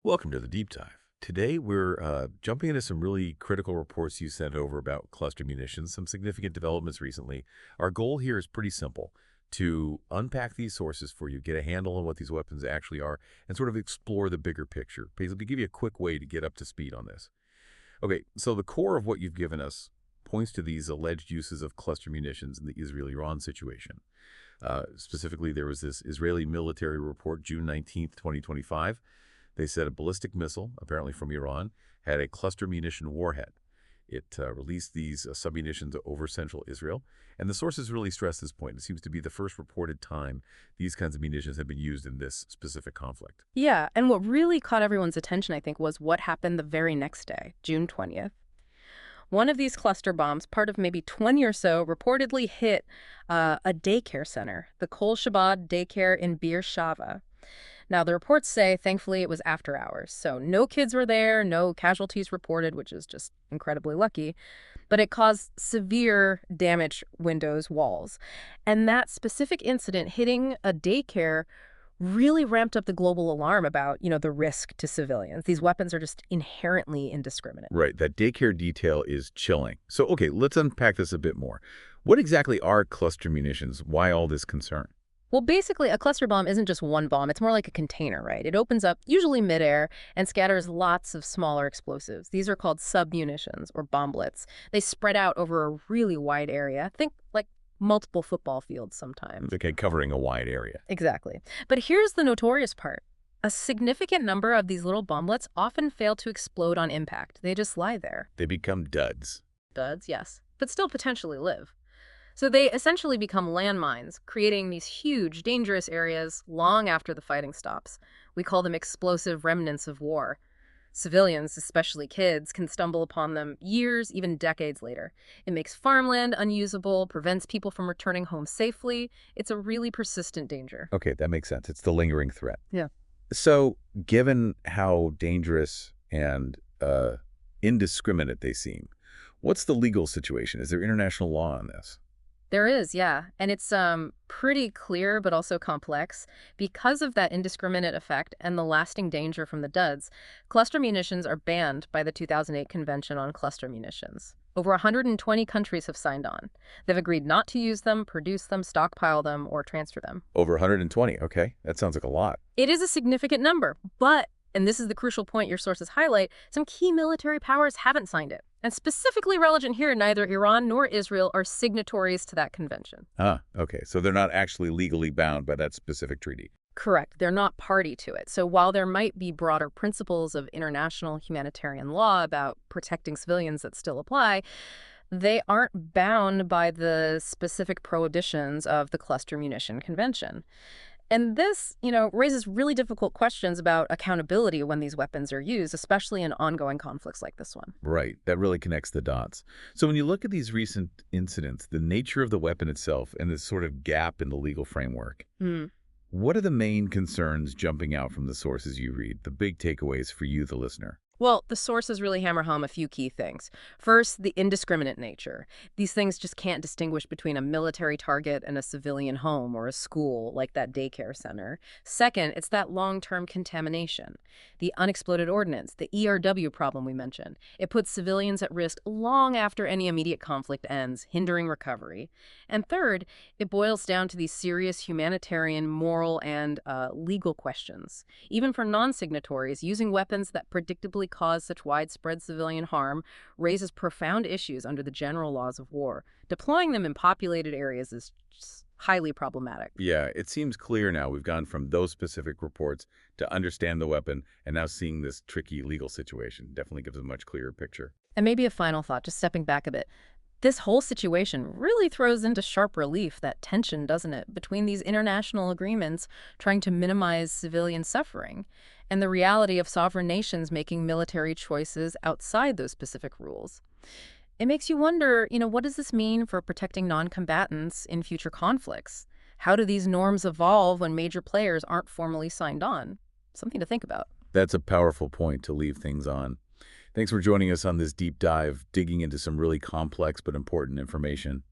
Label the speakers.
Speaker 1: Welcome to the deep dive. Today, we're jumping into some really critical reports you sent over about cluster munitions, some significant developments recently. Our goal here is pretty simple, to unpack these sources for you, get a handle on what these weapons actually are, and sort of explore the bigger picture. Basically, give you a quick way to get up to speed on this. Okay, so the core of what you've given us points to these alleged uses of cluster munitions in the Israel-Iran situation. Specifically, there was this Israeli military report, June 19th, 2025. They said a ballistic missile, apparently from Iran, had a cluster munition warhead. It released these submunitions over central Israel. And the sources really stress this point. It seems to be the first reported time these kinds of munitions have been used in this specific conflict.
Speaker 2: Yeah, and what really caught everyone's attention, I think, was what happened the very next day, June 20th. One of these cluster bombs, part of maybe 20 or so, reportedly hit a daycare center, the Kol Shabbat daycare in Be'er Sheva. Now, the reports say, thankfully, it was after hours, so no kids were there, no casualties reported, which is just incredibly lucky, but it caused severe damage windows, walls. And that specific incident hitting a daycare really ramped up the global alarm about, the risk to civilians. These weapons are just inherently indiscriminate.
Speaker 1: Right, that daycare detail is chilling. So, okay, let's unpack this a bit more. What exactly are cluster munitions? Why all this concern?
Speaker 2: Well, basically, a cluster bomb isn't just one bomb. It's more like a container, right? It opens up, usually midair, and scatters lots of smaller explosives. These are called sub-munitions, or bomblets. They spread out over a really wide area. Think like multiple football fields sometimes.
Speaker 1: Okay, covering a wide area.
Speaker 2: Exactly. But here's the notorious part. A significant number of these little bomblets often fail to explode on impact. They just lie there.
Speaker 1: They become duds.
Speaker 2: Duds, yes, but still potentially live. So they essentially become landmines, creating these huge, dangerous areas long after the fighting stops. We call them explosive remnants of war. Civilians, especially kids, can stumble upon them years, even decades later. It makes farmland unusable, prevents people from returning home safely. It's a really persistent danger.
Speaker 1: Okay, that makes sense. It's the lingering threat.
Speaker 2: Yeah.
Speaker 1: So, given how dangerous and indiscriminate they seem, what's the legal situation? Is there international law on this?
Speaker 2: There is, yeah. And it's pretty clear but also complex. Because of that indiscriminate effect and the lasting danger from the duds, cluster munitions are banned by the 2008 Convention on Cluster Munitions. Over 120 countries have signed on. They've agreed not to use them, produce them, stockpile them, or transfer them.
Speaker 1: Over 120, okay. That sounds like a lot.
Speaker 2: It is a significant number, but, and this is the crucial point your sources highlight, some key military powers haven't signed it. And specifically relevant here, neither Iran nor Israel are signatories to that convention.
Speaker 1: Ah, okay. So they're not actually legally bound by that specific treaty.
Speaker 2: Correct. They're not party to it. So while there might be broader principles of international humanitarian law about protecting civilians that still apply, they aren't bound by the specific prohibitions of the Cluster Munition Convention. And this, raises really difficult questions about accountability when these weapons are used, especially in ongoing conflicts like this one.
Speaker 1: Right. That really connects the dots. So when you look at these recent incidents, the nature of the weapon itself and this sort of gap in the legal framework, what are the main concerns jumping out from the sources you read, the big takeaways for you, the listener?
Speaker 2: Well, the sources really hammer home a few key things. First, the indiscriminate nature. These things just can't distinguish between a military target and a civilian home or a school, like that daycare center. Second, it's that long-term contamination. The unexploded ordnance, the ERW problem we mentioned. It puts civilians at risk long after any immediate conflict ends, hindering recovery. And third, it boils down to these serious humanitarian, moral, and legal questions. Even for non-signatories, using weapons that predictably cause such widespread civilian harm raises profound issues under the general laws of war. Deploying them in populated areas is just highly problematic.
Speaker 1: Yeah, it seems clear now we've gone from those specific reports to understand the weapon and now seeing this tricky legal situation. Definitely gives a much clearer picture.
Speaker 2: And maybe a final thought, just stepping back a bit. This whole situation really throws into sharp relief that tension, doesn't it, between these international agreements trying to minimize civilian suffering and the reality of sovereign nations making military choices outside those specific rules. It makes you wonder, what does this mean for protecting non-combatants in future conflicts? How do these norms evolve when major players aren't formally signed on? Something to think about.
Speaker 1: That's a powerful point to leave things on. Thanks for joining us on this deep dive, digging into some really complex but important information.